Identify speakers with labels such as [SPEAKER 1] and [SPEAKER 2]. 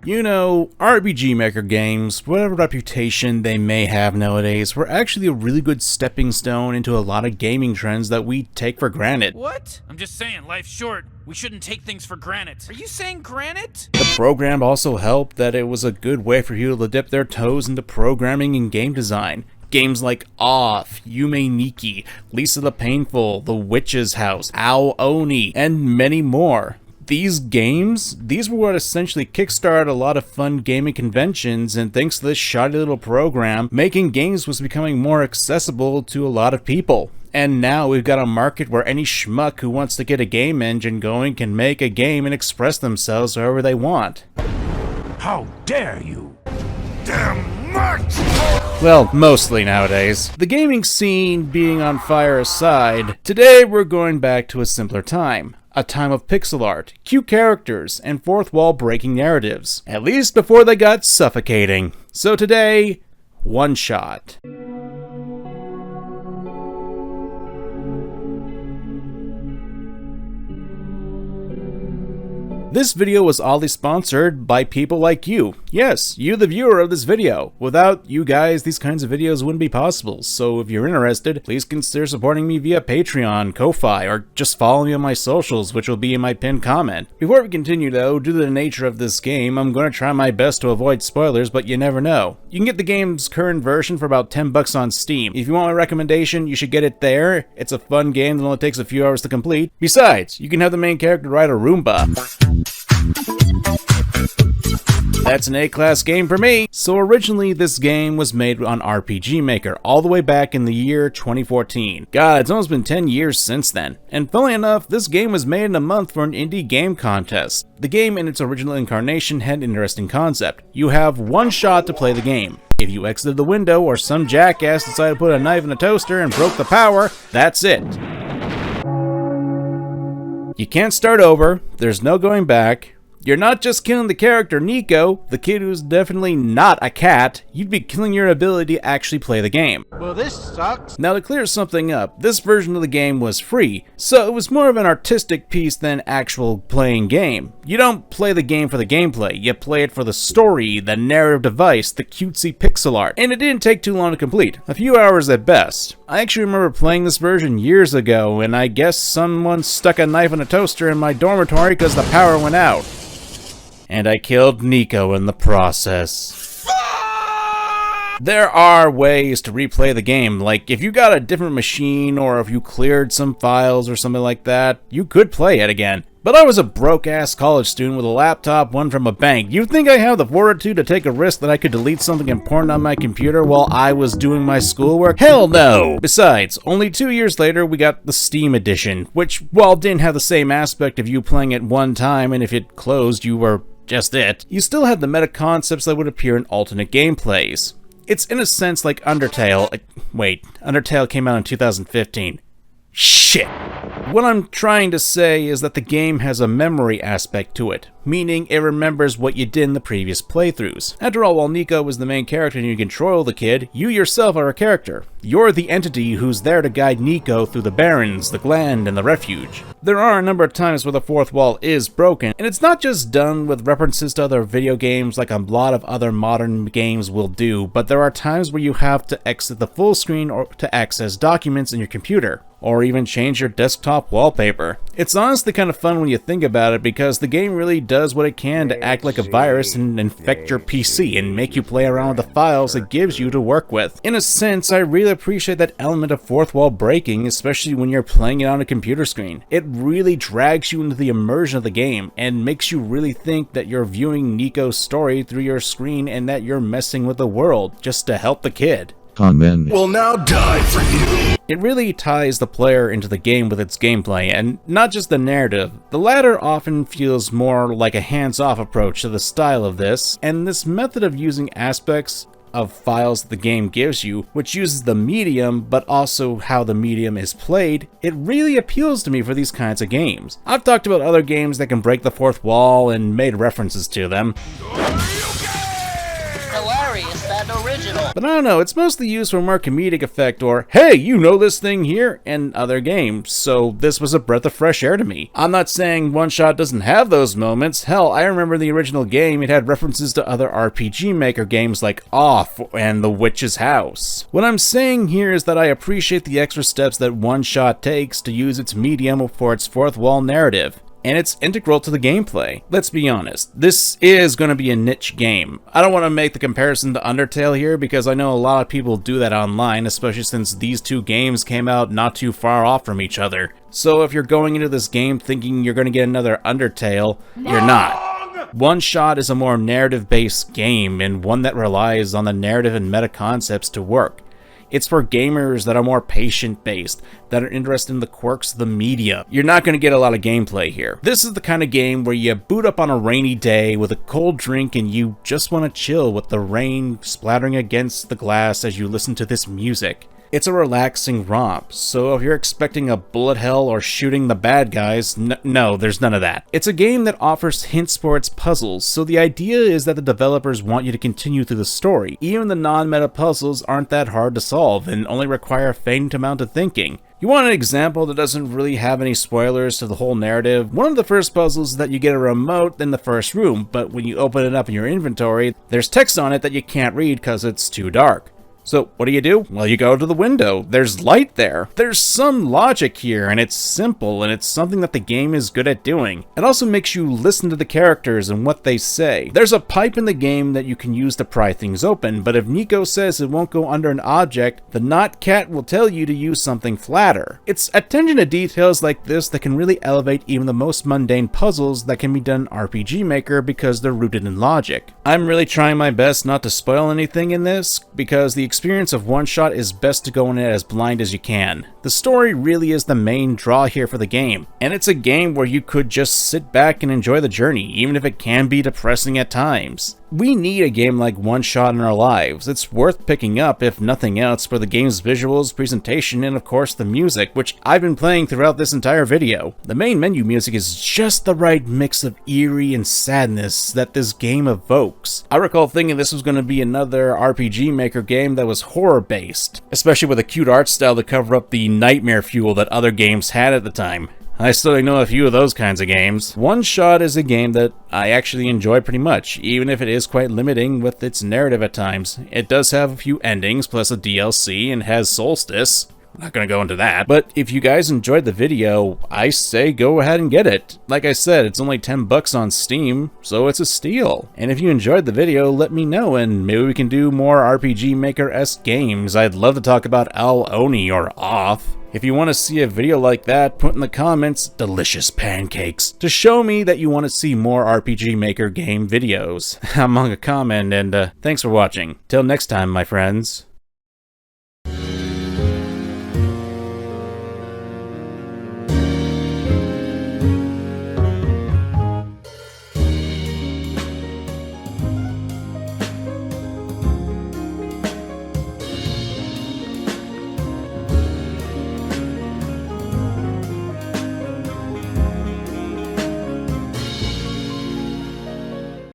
[SPEAKER 1] You know, RPG Maker games, whatever reputation they may have nowadays, were actually a really good stepping stone into a lot of gaming trends that we take for granted.
[SPEAKER 2] What? I'm just saying, life's short. We shouldn't take things for granted. Are you saying granite?
[SPEAKER 1] The program also helped that it was a good way for people to dip their toes into programming and game design. Games like Off, Yume Nikki, Lisa the Painful, The Witch's House, Ao Oni, and many more. These were what essentially kickstarted a lot of fun gaming conventions, and thanks to this shoddy little program, making games was becoming more accessible to a lot of people. And now we've got a market where any schmuck who wants to get a game engine going can make a game and express themselves however they want.
[SPEAKER 3] How dare you! Damn much!
[SPEAKER 1] Well, mostly nowadays. The gaming scene being on fire aside, today we're going back to a simpler time. A time of pixel art, cute characters, and fourth wall breaking narratives. At least before they got suffocating. So today, Oneshot. This video was oddly sponsored by people like you. Yes, you the viewer of this video. Without you guys, these kinds of videos wouldn't be possible, so if you're interested, please consider supporting me via Patreon, Ko-Fi, or just follow me on my socials, which will be in my pinned comment. Before we continue though, due to the nature of this game, I'm going to try my best to avoid spoilers, but you never know. You can get the game's current version for about $10 on Steam. If you want my recommendation, you should get it there. It's a fun game that only takes a few hours to complete. Besides, you can have the main character ride a Roomba. That's an A-class game for me! So originally this game was made on RPG Maker all the way back in the year 2014. God, it's almost been 10 years since then. And funnily enough, this game was made in a month for an indie game contest. The game in its original incarnation had an interesting concept. You have one shot to play the game. If you exited the window or some jackass decided to put a knife in a toaster and broke the power, that's it. You can't start over, there's no going back. You're not just killing the character Nico, the kid who's definitely not a cat, you'd be killing your ability to actually play the game.
[SPEAKER 4] Well, this sucks.
[SPEAKER 1] Now to clear something up, this version of the game was free, so it was more of an artistic piece than actual playing game. You don't play the game for the gameplay, you play it for the story, the narrative device, the cutesy pixel art, and it didn't take too long to complete, a few hours at best. I actually remember playing this version years ago, and I guess someone stuck a knife in a toaster in my dormitory because the power went out. And I killed Nico in the process. There are ways to replay the game, like if you got a different machine or if you cleared some files or something like that, you could play it again. But I was a broke-ass college student with a laptop won from a bank. You think I have the fortitude to take a risk that I could delete something important on my computer while I was doing my schoolwork? Hell no! Besides, only 2 years later we got the Steam edition, which, while didn't have the same aspect of you playing it one time and if it closed you were just it, you still had the meta concepts that would appear in alternate gameplays. It's in a sense like Undertale. Wait, Undertale came out in 2015. Shit! What I'm trying to say is that the game has a memory aspect to it, meaning it remembers what you did in the previous playthroughs. After all, while Nico was the main character and you control the kid, you yourself are a character. You're the entity who's there to guide Nico through the barrens, the gland, and the refuge. There are a number of times where the fourth wall is broken, and it's not just done with references to other video games like a lot of other modern games will do, but there are times where you have to exit the full screen or to access documents in your computer, or even change your desktop wallpaper. It's honestly kind of fun when you think about it because the game really does what it can to act like a virus and infect your PC and make you play around with the files it gives you to work with. In a sense, I really appreciate that element of fourth wall breaking, especially when you're playing it on a computer screen. It really drags you into the immersion of the game and makes you really think that you're viewing Nico's story through your screen and that you're messing with the world just to help the kid.
[SPEAKER 3] Kamen will now die for you.
[SPEAKER 1] It really ties the player into the game with its gameplay, and not just the narrative. The latter often feels more like a hands-off approach to the style of this, and this method of using aspects of files the game gives you, which uses the medium but also how the medium is played, it really appeals to me for these kinds of games. I've talked about other games that can break the fourth wall and made references to them.
[SPEAKER 5] Hilarious and original.
[SPEAKER 1] but I don't know, it's mostly used for more comedic effect or, hey, you know this thing here, in other games, so this was a breath of fresh air to me. I'm not saying One-Shot doesn't have those moments. Hell, I remember the original game, it had references to other RPG Maker games like Off and The Witch's House. What I'm saying here is that I appreciate the extra steps that One-Shot takes to use its medium for its fourth wall narrative, and it's integral to the gameplay. Let's be honest, this is going to be a niche game. I don't want to make the comparison to Undertale here because I know a lot of people do that online, especially since these two games came out not too far off from each other. So if you're going into this game thinking you're going to get another Undertale, you're not. One-Shot is a more narrative-based game, and one that relies on the narrative and meta concepts to work. It's for gamers that are more patient-based, that are interested in the quirks of the media. You're not going to get a lot of gameplay here. This is the kind of game where you boot up on a rainy day with a cold drink and you just want to chill with the rain splattering against the glass as you listen to this music. It's a relaxing romp, so if you're expecting a bullet hell or shooting the bad guys, no, there's none of that. It's a game that offers hints for its puzzles, so the idea is that the developers want you to continue through the story. Even the non-meta puzzles aren't that hard to solve and only require a faint amount of thinking. You want an example that doesn't really have any spoilers to the whole narrative? One of the first puzzles is that you get a remote in the first room, but when you open it up in your inventory, there's text on it that you can't read because it's too dark. So what do? Well, you go to the window. There's light there. There's some logic here, and it's simple, and it's something that the game is good at doing. It also makes you listen to the characters and what they say. There's a pipe in the game that you can use to pry things open, but if Nico says it won't go under an object, the not cat will tell you to use something flatter. It's attention to details like this that can really elevate even the most mundane puzzles that can be done in RPG Maker because they're rooted in logic. I'm really trying my best not to spoil anything in this, because the experience of One-Shot is best to go in it as blind as you can. The story really is the main draw here for the game, and it's a game where you could just sit back and enjoy the journey, even if it can be depressing at times. We need a game like One-Shot in our lives. It's worth picking up, if nothing else, for the game's visuals, presentation, and of course the music, which I've been playing throughout this entire video. The main menu music is just the right mix of eerie and sadness that this game evokes. I recall thinking this was going to be another RPG Maker game that was horror-based, especially with a cute art style to cover up the nightmare fuel that other games had at the time. I still know a few of those kinds of games. One-Shot is a game that I actually enjoy pretty much, even if it is quite limiting with its narrative at times. It does have a few endings, plus a DLC, and has Solstice. I'm not gonna go into that, but if you guys enjoyed the video, I say go ahead and get it. Like I said, it's only 10 bucks on Steam, so it's a steal. And if you enjoyed the video, let me know, and maybe we can do more RPG Maker-esque games. I'd love to talk about Al Oni or Off. If you want to see a video like that, put in the comments delicious pancakes to show me that you want to see more RPG Maker game videos. I'm MangaKamen, and thanks for watching. Till next time, my friends.